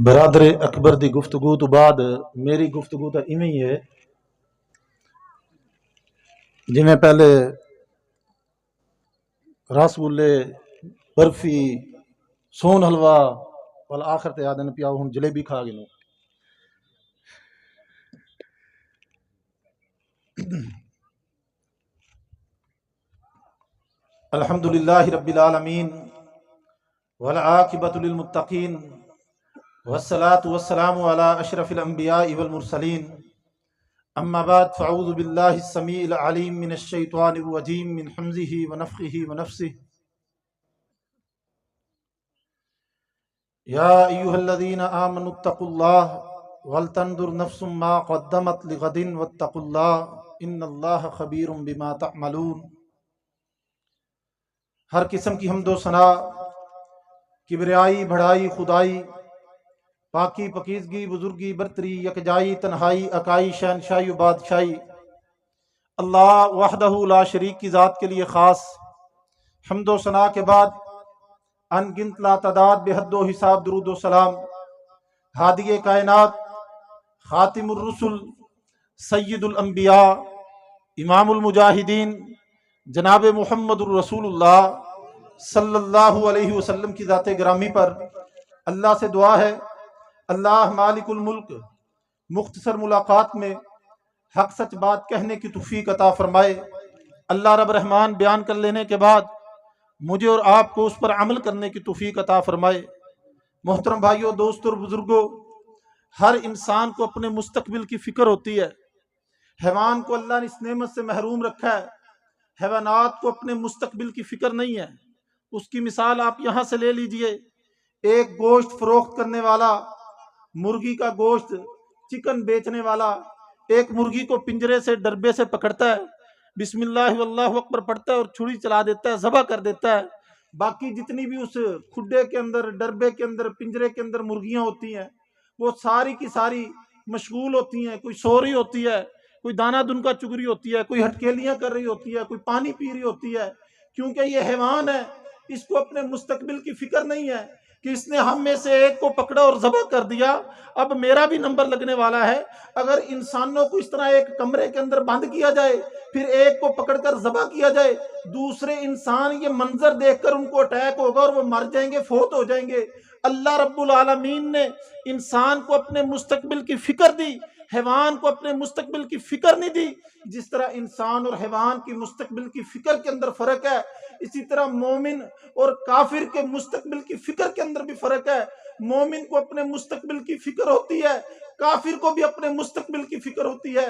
برادر اکبر دی گفتگو تو بعد میری گفتگو تو ایویں ہی ہے جویں پہلے رس گلے برفی سون حلوہ وال آخر تے آدن پیاؤ ہن جلیبی کھا گئے الحمدللہ رب العالمین والعاقبۃ للمتقین والصلاة والسلام علی اشرف الانبیاء والمرسلین اما بعد فاعوذ باللہ السمیع العلیم من الشیطان الرجیم من حمزہ ونفخہ ونفثہ یا ایہا الذین آمنوا اتقوا اللہ ولتنظر نفس ما قدمت لغد واتقوا اللہ ان اللہ خبیر بما تعملون۔ ہر قسم کی حمد و ثنا، کبریائی بڑائی خدائی، پاکی پکیزگی بزرگی برتری یکجائی تنہائی اکائی شہنشاہی و بادشاہی اللہ وحدہ لا شریک کی ذات کے لیے خاص۔ حمد و ثنا کے بعد ان گنت لا تعداد بے حد و حساب درود و سلام ہادی کائنات، خاتم الرسل، سید الانبیاء، امام المجاہدین جناب محمد الرسول اللہ صلی اللہ علیہ وسلم کی ذات گرامی پر اللہ سے دعا ہے اللہ مالک الملک مختصر ملاقات میں حق سچ بات کہنے کی توفیق عطا فرمائے۔ اللہ رب رحمان بیان کر لینے کے بعد مجھے اور آپ کو اس پر عمل کرنے کی توفیق عطا فرمائے۔ محترم بھائیوں، دوستوں اور بزرگوں، ہر انسان کو اپنے مستقبل کی فکر ہوتی ہے۔ حیوان کو اللہ نے اس نعمت سے محروم رکھا ہے، حیوانات کو اپنے مستقبل کی فکر نہیں ہے۔ اس کی مثال آپ یہاں سے لے لیجئے، ایک گوشت فروخت کرنے والا، مرغی کا گوشت چکن بیچنے والا ایک مرغی کو پنجرے سے ڈربے سے پکڑتا ہے، بسم اللہ واللہ اکبر پڑھتا ہے اور چھری چلا دیتا ہے، ذبح کر دیتا ہے۔ باقی جتنی بھی اس کھڈے کے اندر، ڈربے کے اندر، پنجرے کے اندر مرغیاں ہوتی ہیں وہ ساری کی ساری مشغول ہوتی ہیں، کوئی سو رہی ہوتی ہے، کوئی دانہ دن کا چگ رہی ہوتی ہے، کوئی ہٹکیلیاں کر رہی ہوتی ہے، کوئی پانی پی رہی ہوتی ہے، کیونکہ یہ حیوان ہے، اس کو اپنے مستقبل کی فکر نہیں ہے کہ اس نے ہم میں سے ایک کو پکڑا اور ذبح کر دیا، اب میرا بھی نمبر لگنے والا ہے۔ اگر انسانوں کو اس طرح ایک کمرے کے اندر بند کیا جائے، پھر ایک کو پکڑ کر ذبح کیا جائے، دوسرے انسان یہ منظر دیکھ کر ان کو اٹیک ہوگا اور وہ مر جائیں گے، فوت ہو جائیں گے۔ اللہ رب العالمین نے انسان کو اپنے مستقبل کی فکر دی، حیوان کو اپنے مستقبل کی فکر نہیں دی۔ جس طرح انسان اور حیوان کی مستقبل کی فکر کے اندر فرق ہے، اسی طرح مومن اور کافر کے مستقبل کی فکر کے اندر بھی فرق ہے۔ مومن کو اپنے مستقبل کی فکر ہوتی ہے، کافر کو بھی اپنے مستقبل کی فکر ہوتی ہے۔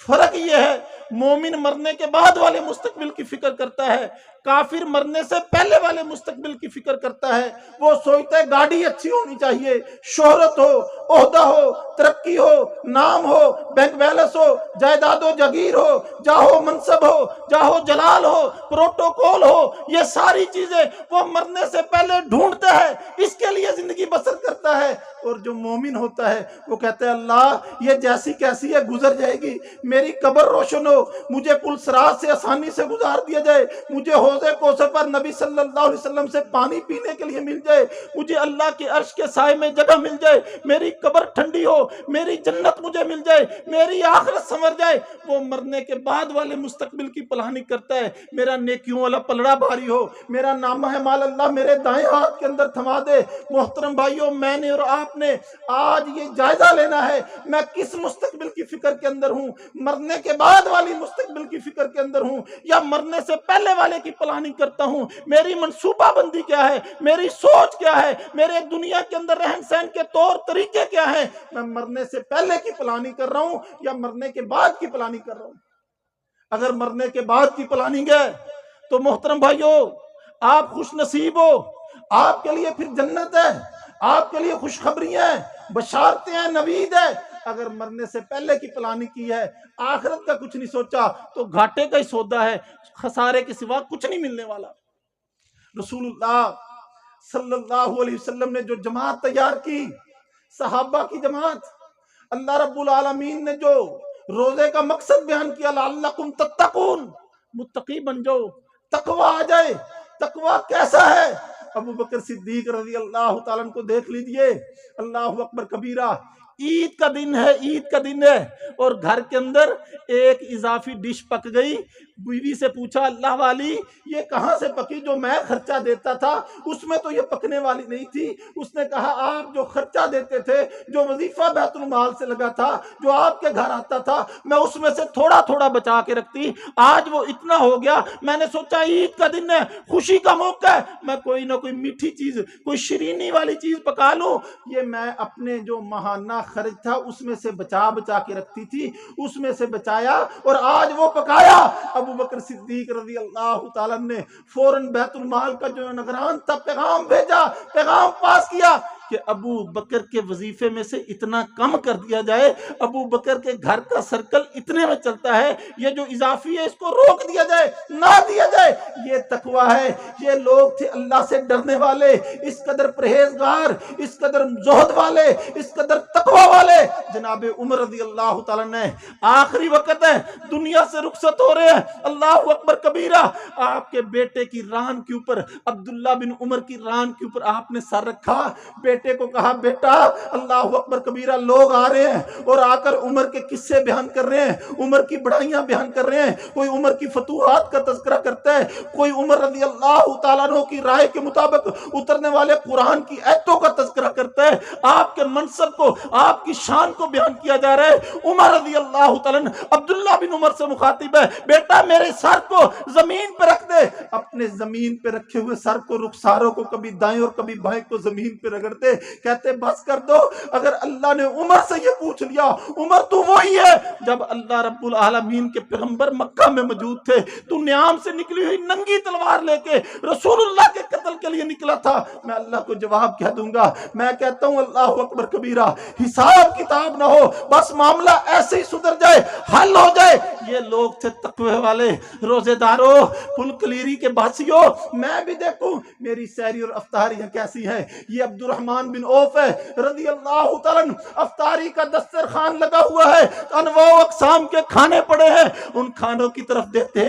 فرق یہ ہے، مومن مرنے کے بعد والے مستقبل کی فکر کرتا ہے، کافر مرنے سے پہلے والے مستقبل کی فکر کرتا ہے۔ وہ سوچتا ہے گاڑی اچھی ہونی چاہیے، شہرت ہو، عہدہ ہو، ترقی ہو، نام ہو، بینک بیلنس ہو، جائیداد و جاگیر ہو، جاہو منصب ہو، جاہو جلال ہو، پروٹوکول ہو، یہ ساری چیزیں وہ مرنے سے پہلے ڈھونڈتا ہے، اس کے لیے زندگی بسر کرتا ہے۔ اور جو مومن ہوتا ہے وہ کہتا ہے اللہ یہ جیسی کیسی ہے گزر جائے گی، میری قبر روشن ہو، مجھے پل صراط سے آسانی سے گزار دیا جائے، مجھے حوض کوثر پر نبی صلی اللہ علیہ وسلم سے پانی پینے کے لیے مل جائے، مجھے اللہ کے عرش کے سائے میں جگہ مل جائے، میری قبر ٹھنڈی ہو، میری جنت مجھے مل جائے، میری آخرت سنور جائے۔ وہ مرنے کے بعد والے مستقبل کی پلاننگ کرتا ہے، میرا نیکیوں والا پلڑا بھاری ہو، میرا نامہ مال اللہ میرے دائیں ہاتھ کے اندر تھما دے۔ محترم بھائیوں، میں نے اور آپ نے آج یہ جائزہ لینا ہے، میں کس مستقبل کی فکر کے اندر ہوں؟ مرنے کے بعد والی مستقبل کی فکر کے اندر ہوں یا مرنے سے پہلے والے کی پلاننگ کرتا ہوں؟ میری منصوبہ بندی کیا ہے؟ میری سوچ کیا ہے؟ میرے دنیا کے اندر رہن سہن کے طور طریقے کیا ہیں؟ میں مرنے سے پہلے کی پلاننگ کر رہا ہوں یا مرنے کے بعد کی پلاننگ کر رہا ہوں؟ اگر مرنے کے بعد کی پلاننگ ہے تو محترم بھائیوں آپ خوش نصیب ہو، آپ کے لیے پھر جنت ہے، آپ کے لیے خوشخبریاں ہیں، بشارتیں ہیں، نوید ہے۔ اگر مرنے سے پہلے کی پلاننگ کی ہے، آخرت کا کچھ نہیں سوچا تو گھاٹے کا ہی سودا ہے، خسارے کے سوا کچھ نہیں ملنے والا۔ رسول اللہ صلی اللہ علیہ وسلم نے جو جماعت تیار کی، صحابہ کی جماعت، اللہ رب العالمین نے جو روزے کا مقصد بیان کیا، لعلکم تتقون، متقی بن جاؤ، تقوی آ جائے۔ تقوی کیسا ہے؟ ابو بکر صدیق رضی اللہ تعالیٰ عنہ کو دیکھ لیجئے، اللہ اکبر کبیرہ، عید کا دن ہے، عید کا دن ہے، اور گھر کے اندر ایک اضافی ڈش پک گئی۔ بیوی سے پوچھا، اللہ والی یہ کہاں سے پکی؟ جو میں خرچہ دیتا تھا اس میں تو یہ پکنے والی نہیں تھی۔ اس نے کہا، آپ جو خرچہ دیتے تھے، جو وظیفہ بیت المال سے لگا تھا، جو آپ کے گھر آتا تھا، میں اس میں سے تھوڑا تھوڑا بچا کے رکھتی، آج وہ اتنا ہو گیا، میں نے سوچا عید کا دن ہے، خوشی کا موقع ہے، میں کوئی نہ کوئی میٹھی چیز، کوئی شیرینی والی چیز پکا لوں۔ یہ میں اپنے جو ماہانہ خرچ تھا اس میں سے بچا کے رکھتی تھی، اس میں سے بچایا اور آج وہ پکایا۔ ابو بکر صدیق رضی اللہ تعالیٰ نے فوراً بیت المال کا جو نگران تھا پیغام بھیجا، پیغام پاس کیا کہ ابو بکر کے وظیفے میں سے اتنا کم کر دیا جائے، ابو بکر کے گھر کا سرکل اتنے میں چلتا ہے، یہ جو اضافی ہے اس کو روک دیا جائے، نہ دیا جائے۔ یہ تقوی ہے، یہ لوگ تھے اللہ سے ڈرنے والے، اس قدر پرہیزگار، اس قدر زہد والے، اس قدر تقوی والے۔ جناب عمر رضی اللہ تعالیٰ نے، آخری وقت ہے، دنیا سے رخصت ہو رہے ہیں، اللہ اکبر کبیرہ، آپ کے بیٹے کی ران کے اوپر، عبداللہ بن عمر کی ران کے اوپر آپ نے سر رکھا، بیٹے کو کہا، بیٹا اللہ اکبر کبیرہ، لوگ آ رہے ہیں اور آ کر عمر کے قصے بیان کر رہے ہیں، عمر کی بڑائیاں بیان کر رہے ہیں، کوئی عمر کی فتوحات کا تذکرہ کرتا ہے، کوئی عمر رضی اللہ تعالیٰ عنہ کی رائے کے مطابق اترنے والے قرآن کی آیتوں کا تذکرہ کرتا ہے، آپ کے منصب کو، آپ کی شان کو بیان کیا جا رہا ہے۔ عمر رضی اللہ تعالیٰ عنہ عبداللہ بن عمر سے مخاطب ہے، بیٹا میرے سر کو زمین پہ رکھ دے۔ اپنے زمین پہ رکھے ہوئے سر کو، رخساروں کو کبھی دائیں اور کبھی بائیں کو زمین پہ رگڑتے، کہتے بس کر دو۔ اگر اللہ نے عمر سے یہ پوچھ لیا، عمر تو وہی ہے جب اللہ رب العالمین کے پیغمبر مکہ میں موجود تھے، تو نیام سے نکلی ہوئی ننگی تلوار لے کے رسول اللہ کے قتل کے لیے نکلا تھا، میں اللہ کو جواب کہہ دوں گا۔ میں کہتا ہوں اللہ اکبر کبیرہ، حساب کتاب نہ ہو، بس معاملہ ایسے ہی سدھر جائے، حل ہو جائے۔ یہ لوگ تھے تقوی والے، روزے داروں، پل کلیری کے باسیوں، میں بھی دیکھوں میری سحری اور افطاریاں کیسی ہیں۔ یہ عبد الرحمن بن عوف ہے رضی اللہ تعالیٰ عنہ، افطاری کا دسترخوان لگا ہوا ہے، انواع و اقسام کے کھانے پڑے ہیں، ان کھانوں کی طرف دیکھتے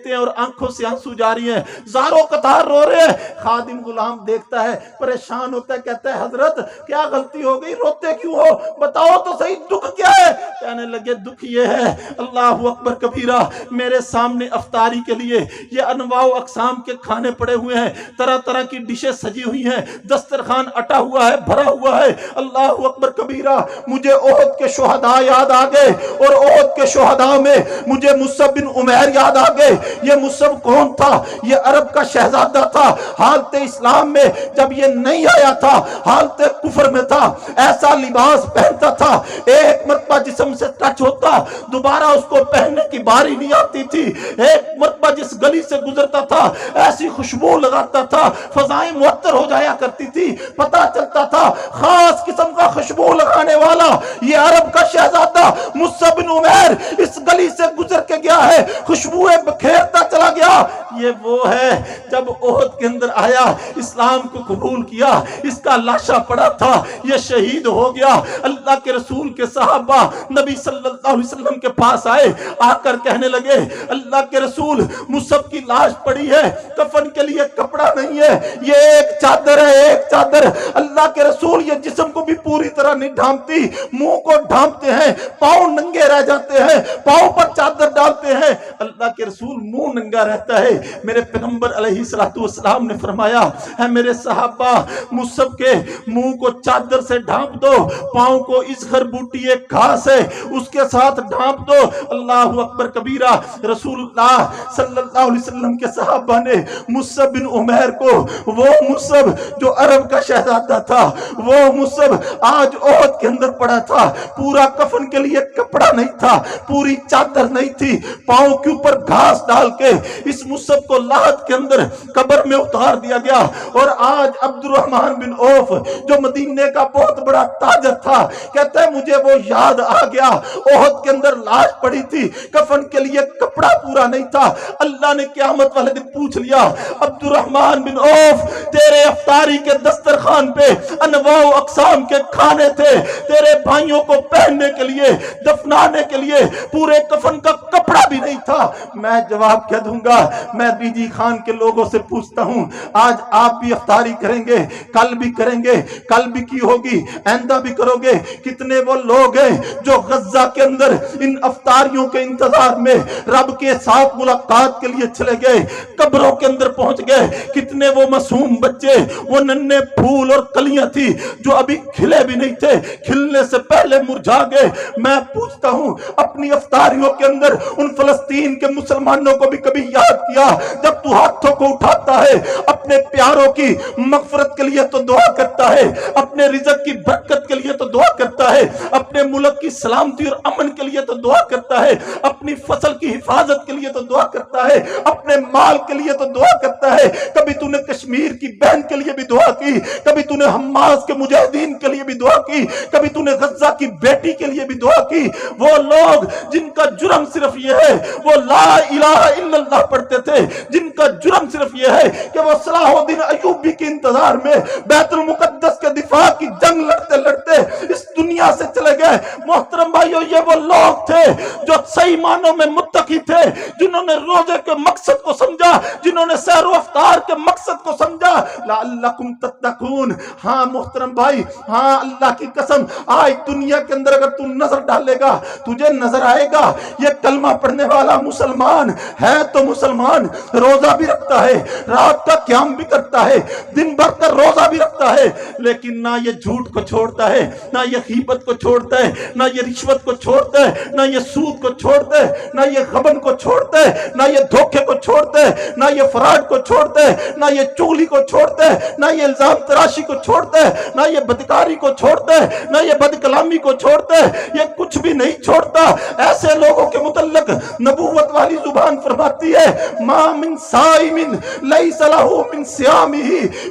ہیں اور آنکھوں سے آنسو جاری ہیں، زاروں قطار رو رہے ہیں۔ خادم غلام دیکھتا ہے، پریشان ہوتا ہے، کہتا ہے حضرت کیا غلطی ہو گئی، روتے کیوں ہو، بتاؤ تو صحیح دکھ کیا ہے؟ کہنے لگے دکھ یہ ہے اللہ اکبر کبیرہ، میرے سامنے افطاری کے لیے یہ انواع و اقسام کے کھانے پڑے ہوئے ہیں، طرح طرح کی ڈشیں سجی ہوئی ہیں، دسترخوان اٹا ہوا ہے، بھرا ہوا ہے۔ اللہ اکبر کبیرہ، مجھے احد کے شہداء یاد آ گئے، اور احد کے شہداء میں مجھے مصعب بن عمیر یاد آ گئے۔ یہ مصعب کون تھا؟ یہ عرب کا شہزادہ تھا، حالت اسلام میں جب یہ نہیں آیا تھا، حالت کفر میں تھا، ایسا لباس پہنتا تھا، ایک مرتبہ جسم سے ٹچ ہوتا دوبارہ اس کو پہننے کی باری نہیں آتی تھی، ایک مرتبہ جس گلی سے گزرتا تھا ایسی خوشبو لگاتا تھا، فضائیں معطر ہو جایا کرتی تھی، پتہ چلتا تھا خاص قسم کا خوشبو لگانے والا یہ عرب کا شہزادہ مصعب بن عمیر اس گلی سے گزر کے گیا ہے، خوشبوئیں بکھیرتا چلا گیا۔ یہ وہ ہے جب احد کے اندر آیا، اسلام کو قبول کیا، اس کا لاشا پڑا تھا، یہ شہید ہو گیا۔ اللہ کے رسول کے صحابہ نبی صلی اللہ علیہ وسلم کے پاس آئے، آ کر کہنے لگے اللہ کے رسول مصعب کی لاش پڑی ہے، کفن کے لیے کپڑا نہیں ہے، یہ ایک چادر ہے، ایک چادر۔ اللہ کے رسول یہ جسم کو بھی پوری طرح نہیں ڈھانپتی، منہ کو ڈھانپتے ہیں، پاؤں ننگے رہ جاتے ہیں، پاؤں پر چادر ڈالتے ہیں، اللہ کے رسول منہ ننگا رہتا ہے۔ میرے پیغمبر علیہ السلام نے فرمایا ہے میرے صحابہ مصعب کے منہ کو چادر سے ڈھانپ دو، پاؤں کو اس خربوٹی ایک گھاس ہے اس کے ساتھ ڈھانپ دو۔ اللہ اکبر کبیرہ، رسول اللہ صلی اللہ علیہ وسلم کے صحابہ نے مصعب بن عمیر کو، وہ مصعب جو عرب کا شہزادہ تھا، وہ مصعب آج احد کے اندر پڑا تھا، پورا کفن کے لیے کپڑا نہیں تھا، پوری چادر نہیں تھی، پاؤں کے اوپر گھاس ڈال کے اس مصعب کو لحد کے اندر قبر میں اتار دیا گیا۔ اور آج عبد الرحمن بن عوف جو مدینے کا بہت بڑا تاجر تھا، کہتا ہے مجھے وہ یاد آ گیا، احد کے اندر لاش پڑی تھی، کفن کے لیے کپڑا پورا نہیں تھا۔ اللہ نے قیامت والے دن پوچھ لیا عبد الرحمن بن عوف تیرے افطاری کے دسترخوان ماتم پہ انواع و اقسام کے کھانے تھے، تیرے بھائیوں کو پہننے کے لیے، دفنانے کے لیے پورے کفن کا کپڑا بھی نہیں تھا۔ میں جواب کیا دوں گا؟ میں بی جی خان کے لوگوں سے پوچھتا ہوں، آج آپ بھی افطاری کریں گے، کل بھی کریں گے، کل بھی کی ہوگی، آئندہ بھی کرو گے۔ کتنے وہ لوگ ہیں جو غزہ کے اندر ان افطاریوں کے انتظار میں رب کے ساتھ ملاقات کے لیے چلے گئے، قبروں کے اندر پہنچ گئے۔ کتنے وہ معصوم بچے، وہ ننھے پھول اور کلیاں تھی جو ابھی کھلے بھی نہیں تھے، کھلنے سے پہلے مرجھا گئے۔ میں پوچھتا ہوں، اپنی افطاریوں کے اندر ان فلسطین کے مسلمانوں کو بھی کبھی یاد کیا؟ جب تو ہاتھوں کو اٹھاتا ہے، اپنے پیاروں کی مغفرت کے لیے تو دعا کرتا ہے، اپنے رزق کی برکت کے لیے تو دعا کرتا ہے، اپنے ملک کی سلامتی اور امن کے لیے تو دعا کرتا ہے، اپنی فصل کی حفاظت کے لیے تو دعا کرتا ہے، اپنے مال کے لیے تو دعا کرتا ہے۔ کبھی تو نے کشمیر کی بہن کے لیے بھی دعا کی، کبھی تو نے حماس کے مجاہدین کے لیے بھی دعا کی، کبھی تو نے غزہ کی بیٹی کے لیے بھی دعا کی۔ وہ لوگ جن کا جرم صرف یہ ہے وہ لا الہ الا اللہ پڑھتے تھے، جن کا جرم صرف یہ ہے کہ وہ صلاح الدین ایوبی کے انتظار میں بیت المقدس کے دفاع کی جنگ لڑتے لڑتے اس دنیا سے چلے گئے۔ محترم بھائیو، یہ وہ لوگ تھے جو صحیح معنوں میں متقی تھے، جنہوں نے روزے کے مقصد کو سمجھا، جنہوں نے سحر و افطار کے مقصد کو سمجھا۔ لعلکم تتقون۔ ہاں محترم بھائی، ہاں اللہ کی قسم، آج دنیا کے اندر اگر تو نظر ڈالے گا تجھے نظر آئے گا یہ کلمہ پڑھنے والا مسلمان ہے تو مسلمان، روزہ بھی رکھتا ہے، رات کا قیام بھی کرتا ہے، دن بھر کا روزہ بھی رکھتا ہے، لیکن نہ یہ جھوٹ کو چھوڑتا ہے، نہ یہ غیبت کو چھوڑتا ہے، نہ یہ رشوت کو چھوڑتا ہے، نہ یہ سود کو چھوڑتا ہے، نہ یہ غبن کو چھوڑتا ہے، نہ یہ دھوکے کو چھوڑتا ہے، نہ یہ فراڈ کو چھوڑتا ہے، نہ یہ چغلی کو چھوڑتا ہے، نہ یہ الزام تراشی کو چھوڑتا ہے، نہ یہ بدکاری کو چھوڑتا ہے، نہ یہ بد کلامی کو چھوڑتا ہے، یہ کچھ بھی نہیں چھوڑتا۔ ایسے لوگوں کے متعلق نبوت والی زبان فرماتی ہے، ما من صائم لیس لہ من صیامہ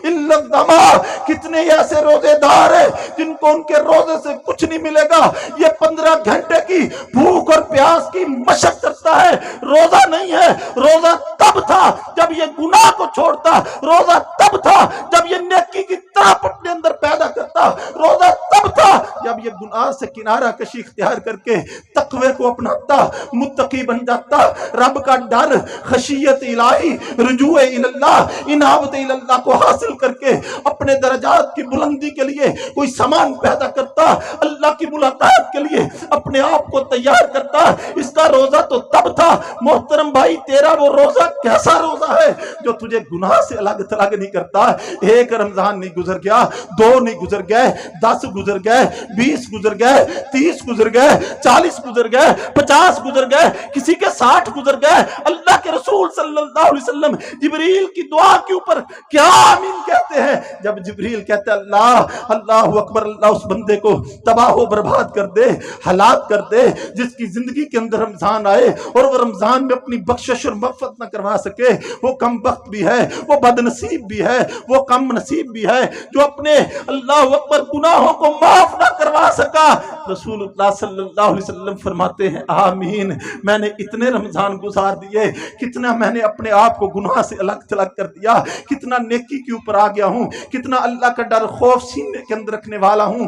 الا الظما۔ کتنے ایسے روزے دار ہیں جن کو ان کے روزے سے کچھ نہیں ملے گا، یہ 15 گھنٹے کی بھوک اور پیاس کی مشق کرتا ہے، روزہ نہیں ہے۔ روزہ تب تھا جب یہ گناہ کو چھوڑتا، روزہ تب تھا جب یہ نیکی کی طرف اپنے اندر پیدا کرتا، روزہ تب تھا جب یہ گناہ سے کنارہ کشی اختیار کر کے تقوی کو اپناتا، متقی بن جاتا، رب کا ڈر، خشیت الہی، رجوع اللہ، انابت اللہ کو حاصل کر کے اپنے درجات کی بلندی کے لیے کوئی سامان پیدا کرتا، اللہ کی ملاقات کے لیے اپنے آپ کو تیار کرتا۔ اس کا روزہ تو تب تھا۔ محترم بھائی، تیرا وہ روزہ کیسا روزہ ہے جو تجھے گناہ سے الگ تھلگ نہیں کرتا؟ ایک رمضان نہیں گزر گیا، 2 نہیں گزر گئے، 10 گزر گئے، 20 گزر گئے، 30 گزر گئے، 40 گزر گئے، 50 گزر گئے، کسی کے 60 گزر گئے۔ اللہ کے رسول صلی اللہ علیہ وسلم جبریل کی دعا کے اوپر کیا آمین کہتے ہیں؟ جب جبریل کہتے ہیں اللہ اللہ اکبر، اللہ اس بندے کو تباہ و برباد کر دے، ہلاک کر دے جس کی زندگی کے اندر رمضان آئے اور وہ رمضان میں اپنی بخشش اور مغفرت نہ کروا سکے، وہ کم بخت بھی ہے، وہ بد نصیب بھی ہے، وہ کم نصیب بھی ہے جو اپنے اللہ اکبر گناہوں کو معاف نہ کروا سکا۔ رسول اللہ صلی اللہ علیہ وسلم فرماتے ہیں آمین۔ میں نے اتنے رمضان گزار دیے، کتنا میں نے اپنے آپ کو گناہ سے الگ تھلگ کر دیا، کتنا نیکی کے اوپر آ گیا ہوں، کتنا اللہ کا ڈر خوف سینے کے اندر رکھنے والا ہوں۔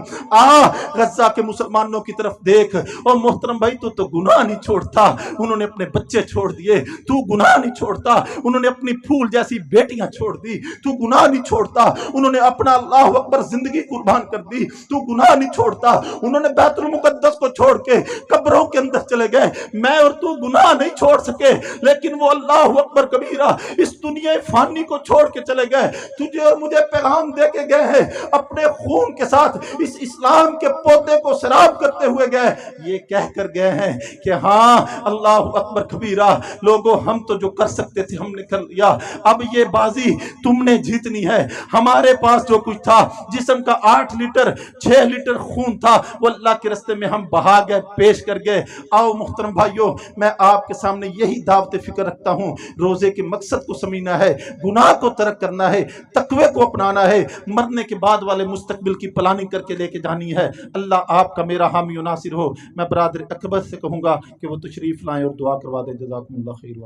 غزہ کے مسلمانوں کی طرف دیکھ، اور محترم بھائی تو گناہ نہیں چھوڑتا، انہوں نے اپنے بچے چھوڑ دیے، تو گناہ نہیں چھوڑتا، انہوں نے اپنی پھول جیسی بیٹیاں چھوڑ دی، تو گناہ نہیں چھوڑتا، انہوں نے اپنا اللہ اکبر زندگی قربان کر دی، تو گناہ نہیں چھوڑتا، انہوں نے بیت المقدس کو چھوڑ کے قبروں کے اندر چلے گئے۔ میں اور تو گناہ نہیں چھوڑ سکے، لیکن وہ اللہ اکبر کبیرہ اس دنیا فانی کو چھوڑ کے چلے گئے، تجھے اور مجھے پیغام دے کے گئے ہیں، اپنے خون کے ساتھ اس اسلام کے پودے کو سراب کرتے ہوئے گئے، یہ کہہ کر گئے ہیں کہ ہاں اللہ اکبر کبیرہ، لوگوں ہم تو جو کر سکتے تھے ہم نے کر لیا، اب یہ بازی تم نے جیتنی ہے۔ ہمارے پاس جو کچھ تھا، جسم کا 8 لیٹر 6 لیٹر خون تھا، وہ اللہ کے راستے میں ہم بہا گئے، پیش کر گئے۔ آؤ محترم بھائیوں، میں آپ کے سامنے یہی دعوت فکر رکھتا ہوں، روزے کے مقصد کو سمجھنا ہے، گناہ کو ترک کرنا ہے، تقوی کو اپنانا ہے، مرنے کے بعد والے مستقبل کی پلاننگ کر کے لے کے جانی ہے۔ اللہ آپ کا میرا حامی و ناصر ہو۔ میں برادر اکبر سے کہوں گا کہ وہ تشریف لائیں اور دعا کروا دیں۔ جزاکم اللہ خیر۔